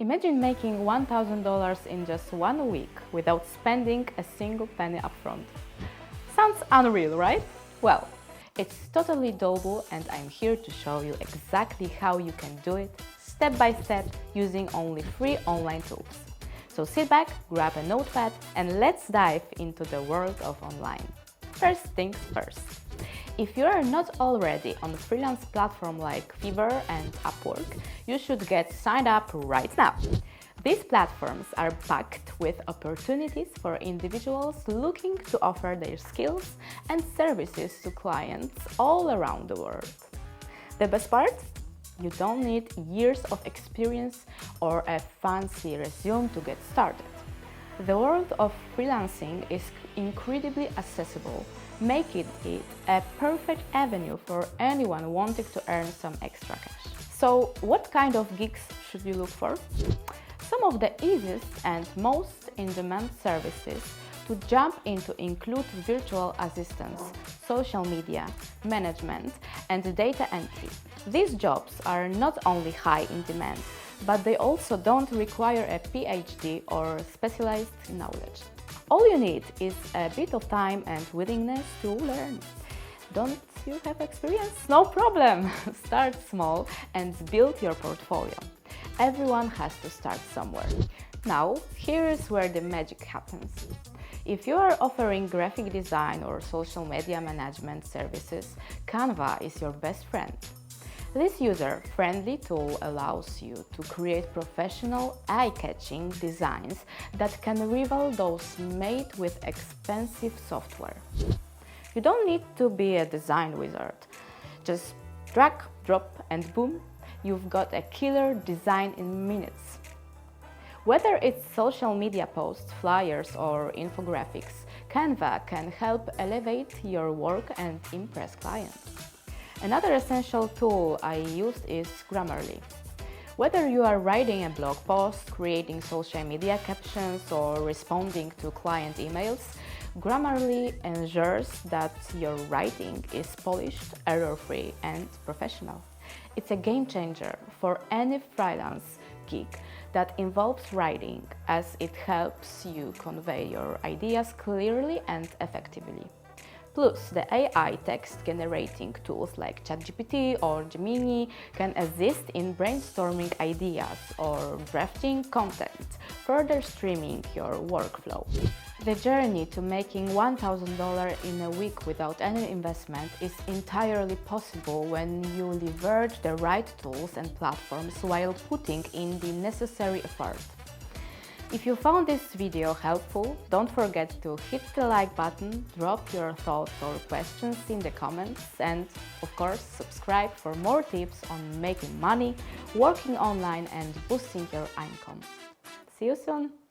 Imagine making $1,000 in just 1 week without spending a single penny upfront. Sounds unreal, right? Well, it's totally doable, and I'm here to show you exactly how you can do it step by step using only free online tools. So sit back, grab a notepad, and let's dive into the world of online. First things first. If you are not already on a freelance platform like Fiverr and Upwork, you should get signed up right now. These platforms are packed with opportunities for individuals looking to offer their skills and services to clients all around the world. The best part? You don't need years of experience or a fancy resume to get started. The world of freelancing is incredibly accessible, making it a perfect avenue for anyone wanting to earn some extra cash. So, what kind of gigs should you look for? Some of the easiest and most in-demand services to jump into include virtual assistants, social media, management, and data entry. These jobs are not only high in demand, but they also don't require a PhD or specialized knowledge. All you need is a bit of time and willingness to learn. Don't you have experience? No problem! Start small and build your portfolio. Everyone has to start somewhere. Now, here is where the magic happens. If you are offering graphic design or social media management services, Canva is your best friend. This user-friendly tool allows you to create professional, eye-catching designs that can rival those made with expensive software. You don't need to be a design wizard. Just drag, drop, and boom, you've got a killer design in minutes. Whether it's social media posts, flyers, or infographics, Canva can help elevate your work and impress clients. Another essential tool I use is Grammarly. Whether you are writing a blog post, creating social media captions, or responding to client emails, Grammarly ensures that your writing is polished, error-free, and professional. It's a game changer for any freelance gig that involves writing, as it helps you convey your ideas clearly and effectively. Plus, the AI text-generating tools like ChatGPT or Gemini can assist in brainstorming ideas or drafting content, further streamlining your workflow. The journey to making $1,000 in a week without any investment is entirely possible when you leverage the right tools and platforms while putting in the necessary effort. If you found this video helpful, don't forget to hit the like button, drop your thoughts or questions in the comments, and of course subscribe for more tips on making money, working online, and boosting your income. See you soon!